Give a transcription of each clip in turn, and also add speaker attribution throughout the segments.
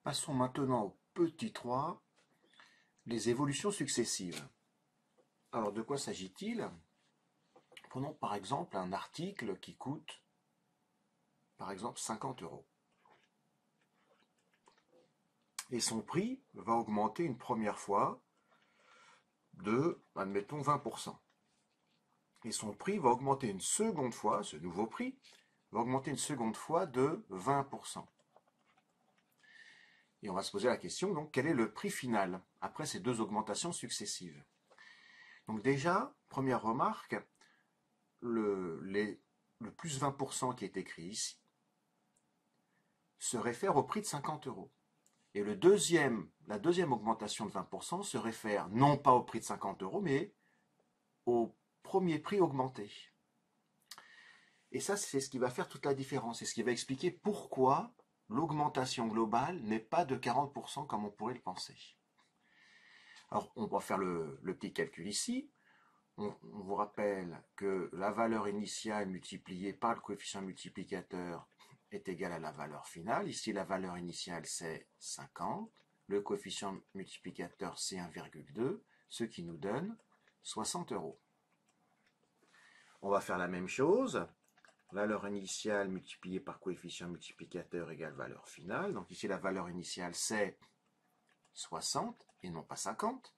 Speaker 1: Passons maintenant au petit 3, les évolutions successives. Alors de quoi s'agit-il? Prenons par exemple un article qui coûte par exemple 50 euros. Et son prix va augmenter une première fois de, admettons, 20%. Et son prix va augmenter une seconde fois, ce nouveau prix, va augmenter une seconde fois de 20%. Et on va se poser la question, donc, quel est le prix final après ces deux augmentations successives? Donc déjà, première remarque, le plus 20% qui est écrit ici se réfère au prix de 50 euros. Et la deuxième augmentation de 20% se réfère non pas au prix de 50 euros, mais au premier prix augmenté. Et ça, c'est ce qui va faire toute la différence. C'est ce qui va expliquer pourquoi l'augmentation globale n'est pas de 40% comme on pourrait le penser. Alors, on va faire le petit calcul ici. On vous rappelle que la valeur initiale multipliée par le coefficient multiplicateur est égale à la valeur finale. Ici, la valeur initiale, c'est 50. Le coefficient multiplicateur, c'est 1,2, ce qui nous donne 60 euros. On va faire la même chose. Valeur initiale multipliée par coefficient multiplicateur égale valeur finale. Donc ici, la valeur initiale, c'est 60 et non pas 50.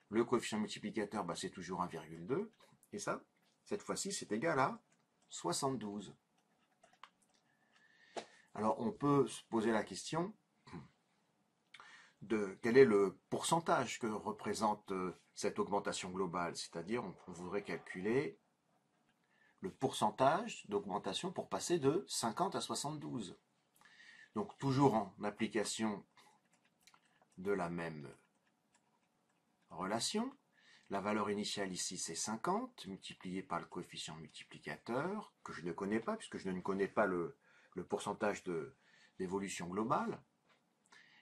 Speaker 1: Le coefficient multiplicateur, c'est toujours 1,2. Et ça, cette fois-ci, c'est égal à 72. Alors, on peut se poser la question de quel est le pourcentage que représente cette augmentation globale. C'est-à-dire, on voudrait calculer le pourcentage d'augmentation pour passer de 50 à 72. Donc, toujours en application de la même relation. La valeur initiale ici, c'est 50, multiplié par le coefficient multiplicateur, que je ne connais pas, puisque je ne connais pas le pourcentage d'évolution globale.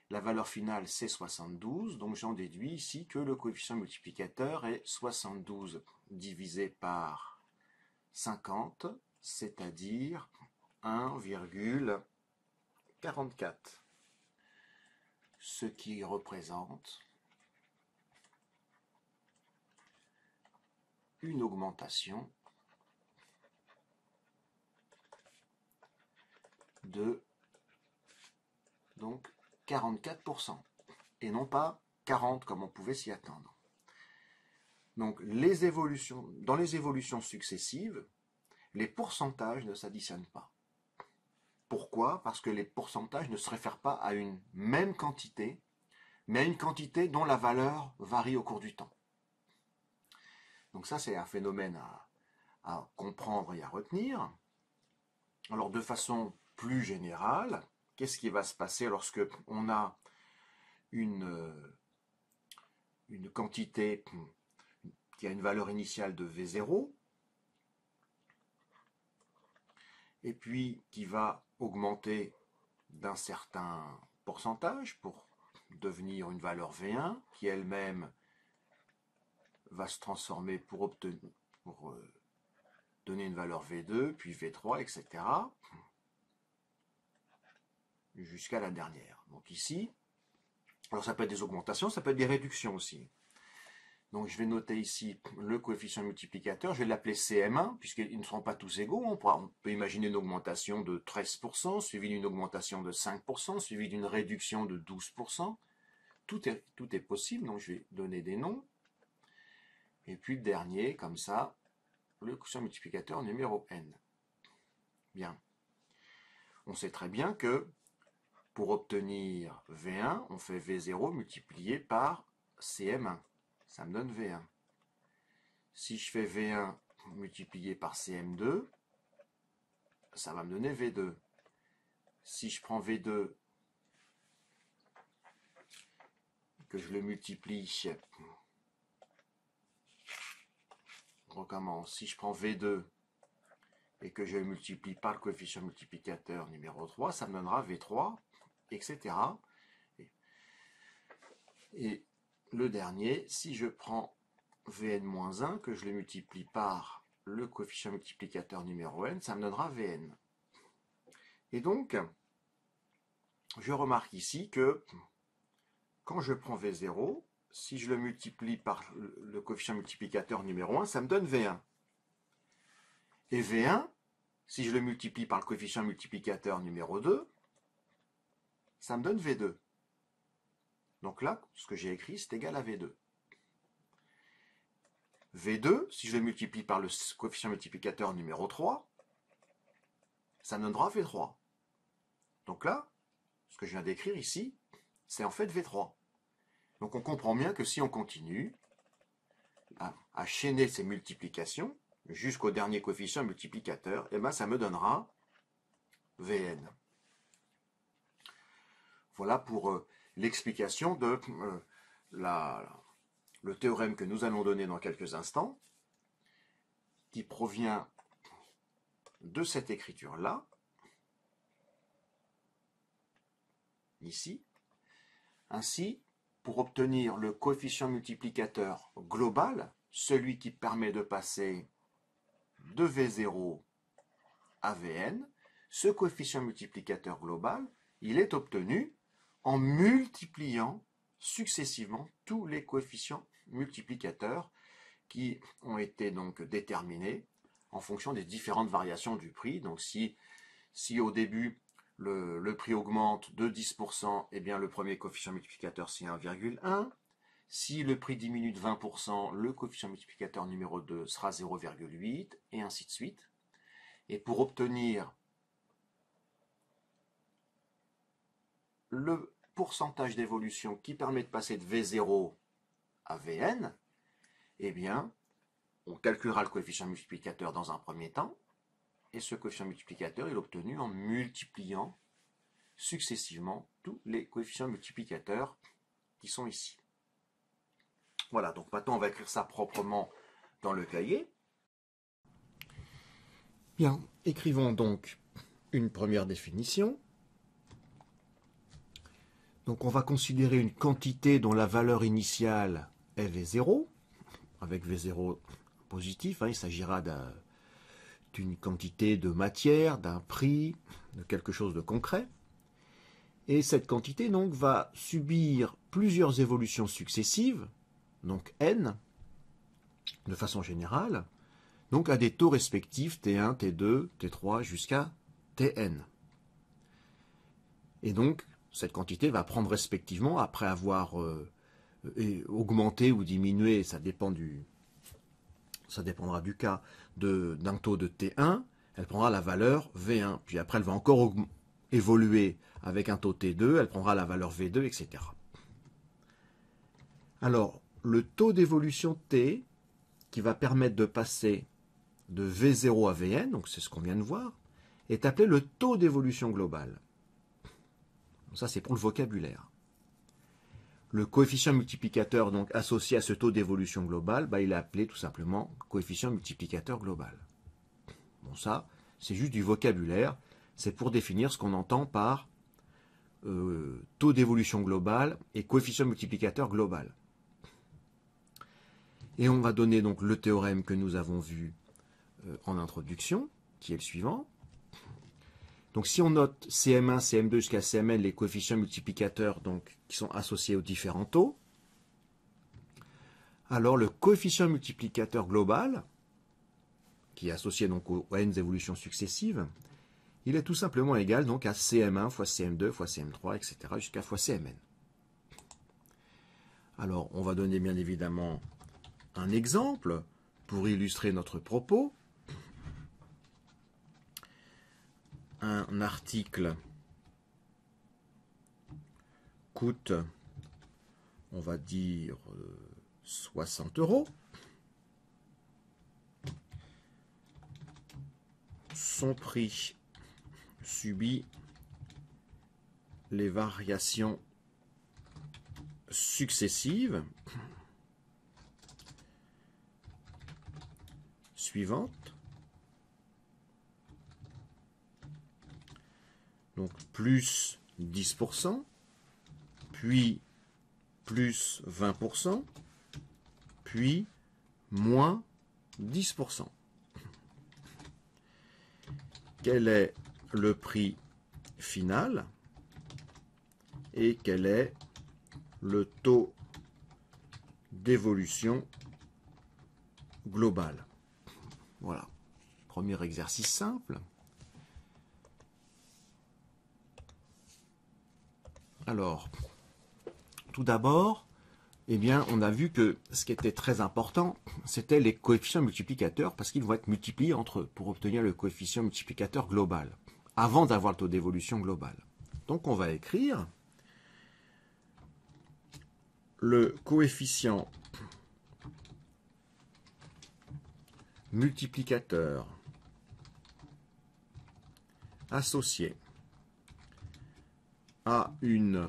Speaker 1: La valeur finale, c'est 72, donc j'en déduis ici que le coefficient multiplicateur est 72 divisé par 50, c'est-à-dire 1,44, ce qui représente une augmentation de donc 44%, et non pas 40 comme on pouvait s'y attendre. Donc dans les évolutions successives, les pourcentages ne s'additionnent pas. Pourquoi? Parce que les pourcentages ne se réfèrent pas à une même quantité, mais à une quantité dont la valeur varie au cours du temps. Donc ça, c'est un phénomène à comprendre et à retenir. Alors de façon plus générale, qu'est-ce qui va se passer lorsque on a une quantité qui a une valeur initiale de V0 et puis qui va augmenter d'un certain pourcentage pour devenir une valeur V1 qui elle-même va se transformer pour donner une valeur V2, puis V3, etc. jusqu'à la dernière. Donc ici, alors ça peut être des augmentations, ça peut être des réductions aussi. Donc je vais noter ici le coefficient multiplicateur, je vais l'appeler CM1, puisqu'ils ne seront pas tous égaux. On peut imaginer une augmentation de 13%, suivie d'une augmentation de 5%, suivie d'une réduction de 12%. Tout est possible, donc je vais donner des noms. Et puis le dernier, comme ça, le coefficient multiplicateur numéro n. Bien. On sait très bien que pour obtenir V1, on fait V0 multiplié par CM1. Ça me donne V1. Si je fais V1 multiplié par CM2, ça va me donner V2. Si je prends V2, que je le multiplie, on recommence. Si je prends V2 et que je le multiplie par le coefficient multiplicateur numéro 3, ça me donnera V3, etc. Et le dernier, si je prends Vn-1, que je le multiplie par le coefficient multiplicateur numéro n, ça me donnera Vn. Et donc, je remarque ici que quand je prends V0, si je le multiplie par le coefficient multiplicateur numéro 1, ça me donne V1. Et V1, si je le multiplie par le coefficient multiplicateur numéro 2, ça me donne V2. Donc là, ce que j'ai écrit, c'est égal à V2. V2, si je le multiplie par le coefficient multiplicateur numéro 3, ça me donnera V3. Donc là, ce que je viens d'écrire ici, c'est en fait V3. Donc on comprend bien que si on continue à chaîner ces multiplications jusqu'au dernier coefficient multiplicateur, eh ben ça me donnera Vn. Voilà pour l'explication de le théorème que nous allons donner dans quelques instants, qui provient de cette écriture-là, ici. Ainsi, pour obtenir le coefficient multiplicateur global, celui qui permet de passer de V0 à Vn, ce coefficient multiplicateur global, il est obtenu en multipliant successivement tous les coefficients multiplicateurs qui ont été donc déterminés en fonction des différentes variations du prix. Donc si au début le prix augmente de 10%, eh bien le premier coefficient multiplicateur c'est 1,1. Si le prix diminue de 20%, le coefficient multiplicateur numéro 2 sera 0,8, et ainsi de suite. Et pour obtenir le pourcentage d'évolution qui permet de passer de V0 à Vn, eh bien, on calculera le coefficient multiplicateur dans un premier temps, et ce coefficient multiplicateur est obtenu en multipliant successivement tous les coefficients multiplicateurs qui sont ici. Voilà, donc maintenant on va écrire ça proprement dans le cahier. Bien, écrivons donc une première définition. Donc on va considérer une quantité dont la valeur initiale est V0, avec V0 positif, il s'agira d'une quantité de matière, d'un prix, de quelque chose de concret. Et cette quantité donc va subir plusieurs évolutions successives, donc n, de façon générale, donc à des taux respectifs T1, T2, T3 jusqu'à Tn. Et donc cette quantité va prendre respectivement, après avoir augmenté ou diminué, ça dépendra du cas, d'un taux de T1, elle prendra la valeur V1. Puis après, elle va encore évoluer avec un taux T2, elle prendra la valeur V2, etc. Alors, le taux d'évolution T, qui va permettre de passer de V0 à Vn, donc c'est ce qu'on vient de voir, est appelé le taux d'évolution globale. Ça, c'est pour le vocabulaire. Le coefficient multiplicateur donc associé à ce taux d'évolution globale, il est appelé tout simplement coefficient multiplicateur global. Bon, ça, c'est juste du vocabulaire. C'est pour définir ce qu'on entend par taux d'évolution globale et coefficient multiplicateur global. Et on va donner donc le théorème que nous avons vu en introduction, qui est le suivant. Donc si on note CM1, CM2 jusqu'à CMN, les coefficients multiplicateurs donc, qui sont associés aux différents taux, alors le coefficient multiplicateur global, qui est associé donc aux n évolutions successives, il est tout simplement égal donc à CM1 fois CM2 fois CM3, etc. jusqu'à fois CMN. Alors on va donner bien évidemment un exemple pour illustrer notre propos. Un article coûte, on va dire, 60 €. Son prix subit les variations successives suivantes. Donc plus 10%, puis plus 20%, puis moins 10%. Quel est le prix final et quel est le taux d'évolution global. Voilà. Premier exercice simple. Alors, tout d'abord, eh bien, on a vu que ce qui était très important, c'était les coefficients multiplicateurs, parce qu'ils vont être multipliés entre eux pour obtenir le coefficient multiplicateur global, avant d'avoir le taux d'évolution global. Donc, on va écrire le coefficient multiplicateur associé à une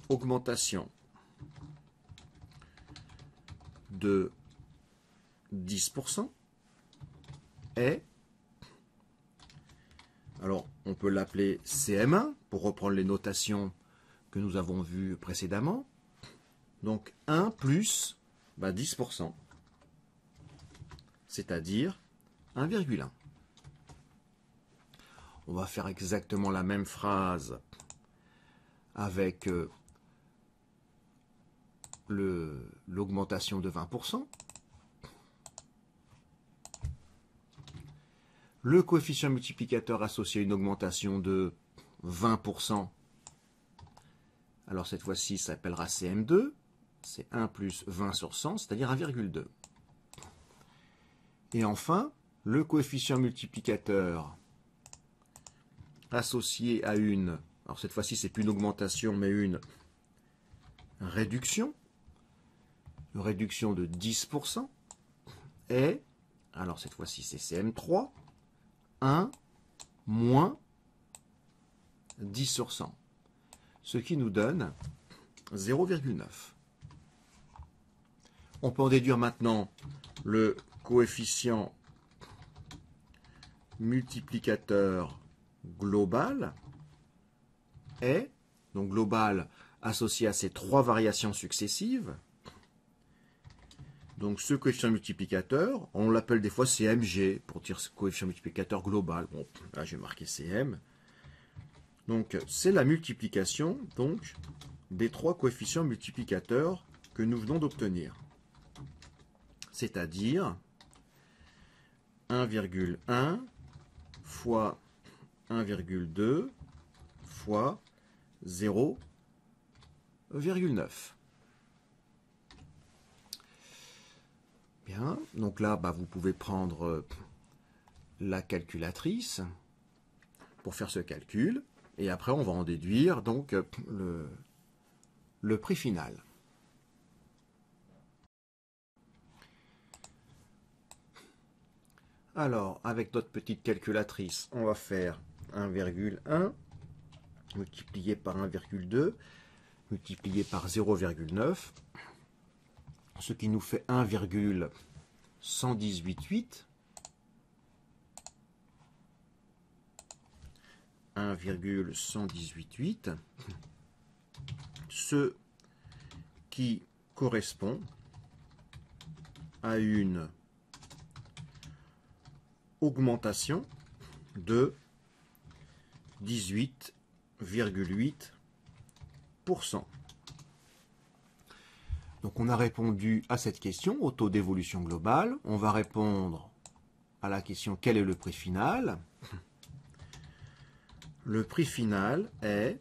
Speaker 1: augmentation de 10% est, alors on peut l'appeler CM1 pour reprendre les notations que nous avons vues précédemment. Donc 1 plus 10%, c'est-à-dire 1,1. On va faire exactement la même phrase avec l'augmentation de 20%. Le coefficient multiplicateur associé à une augmentation de 20%, alors cette fois-ci, ça s'appellera CM2. C'est 1 plus 20 sur 100, c'est-à-dire 1,2. Et enfin, le coefficient multiplicateur associé à une, alors cette fois-ci, c'est plus une augmentation, mais une réduction de 10%, est, alors cette fois-ci, c'est CM3, 1 moins 10 sur 100, ce qui nous donne 0,9. On peut en déduire maintenant le coefficient multiplicateur global est, donc global associé à ces trois variations successives. Donc ce coefficient multiplicateur, on l'appelle des fois CMG pour dire ce coefficient multiplicateur global. Bon, là j'ai marqué CM. Donc c'est la multiplication donc des trois coefficients multiplicateurs que nous venons d'obtenir. C'est-à-dire 1,1 fois 1,2 fois 0,9. Bien, donc là, vous pouvez prendre la calculatrice pour faire ce calcul, et après on va en déduire donc le prix final. Alors, avec notre petite calculatrice, on va faire 1,1 multiplié par 1,2 multiplié par 0,9, ce qui nous fait 1,1188. 1,1188, ce qui correspond à une augmentation de 18,8%. Donc on a répondu à cette question, au taux d'évolution globale. On va répondre à la question quel est le prix final. Le prix final est,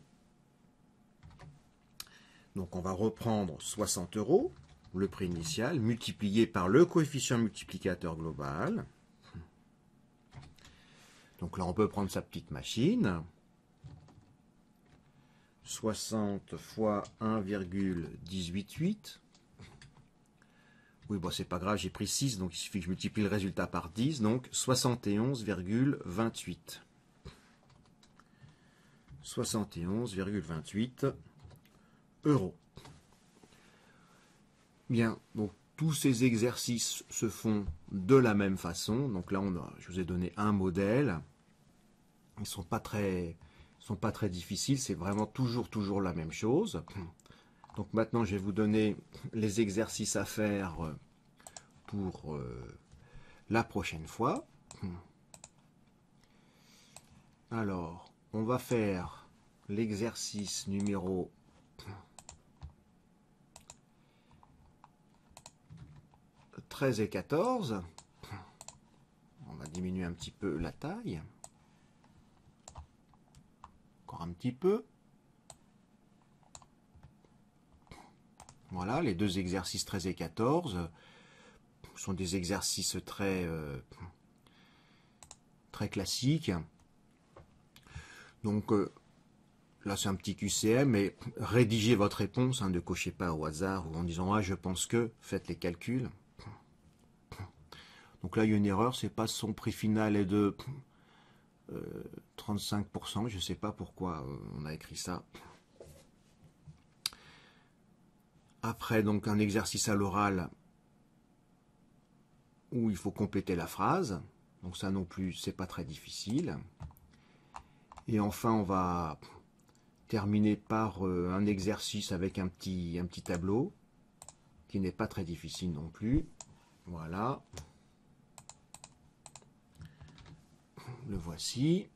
Speaker 1: donc on va reprendre 60 €, le prix initial, multiplié par le coefficient multiplicateur global. Donc là, on peut prendre sa petite machine. 60 fois 1,188. Oui, bon, c'est pas grave, j'ai pris 6, donc il suffit que je multiplie le résultat par 10, donc 71,28. 71,28 €. Bien, donc tous ces exercices se font de la même façon. Donc là, je vous ai donné un modèle. Ils ne sont pas très difficiles, c'est vraiment toujours la même chose. Donc maintenant, je vais vous donner les exercices à faire pour la prochaine fois. Alors, on va faire l'exercice numéro 13 et 14. On va diminuer un petit peu la taille. Encore un petit peu. Voilà, les deux exercices 13 et 14 sont des exercices très classiques. Donc là c'est un petit QCM, mais rédigez votre réponse, ne cochez pas au hasard ou en disant ah je pense que, faites les calculs. Donc là il y a une erreur, c'est pas son prix final est de 35%, je ne sais pas pourquoi on a écrit ça. Après donc un exercice à l'oral où il faut compléter la phrase, donc ça non plus c'est pas très difficile. Et enfin on va terminer par un exercice avec un petit tableau qui n'est pas très difficile non plus. Voilà. Le voici.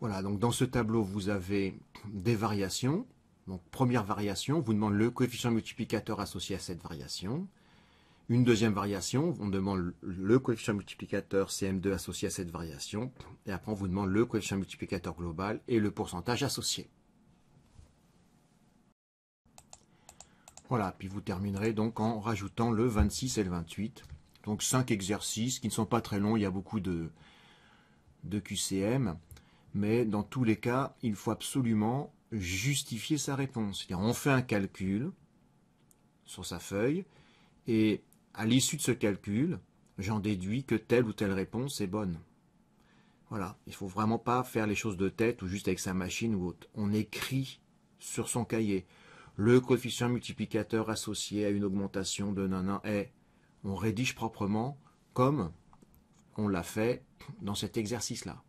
Speaker 1: Voilà, donc dans ce tableau, vous avez des variations. Donc première variation, on vous demande le coefficient multiplicateur associé à cette variation. Une deuxième variation, on demande le coefficient multiplicateur CM2 associé à cette variation. Et après, on vous demande le coefficient multiplicateur global et le pourcentage associé. Voilà, puis vous terminerez donc en rajoutant le 26 et le 28. Donc 5 exercices qui ne sont pas très longs, il y a beaucoup de QCM. Mais dans tous les cas, il faut absolument justifier sa réponse. C'est-à-dire, on fait un calcul sur sa feuille, et à l'issue de ce calcul, j'en déduis que telle ou telle réponse est bonne. Voilà, il ne faut vraiment pas faire les choses de tête ou juste avec sa machine ou autre. On écrit sur son cahier. Le coefficient multiplicateur associé à une augmentation de nanan est. On rédige proprement comme on l'a fait dans cet exercice-là.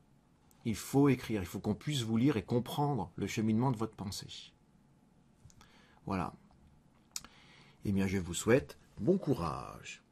Speaker 1: Il faut écrire, il faut qu'on puisse vous lire et comprendre le cheminement de votre pensée. Voilà. Eh bien, je vous souhaite bon courage.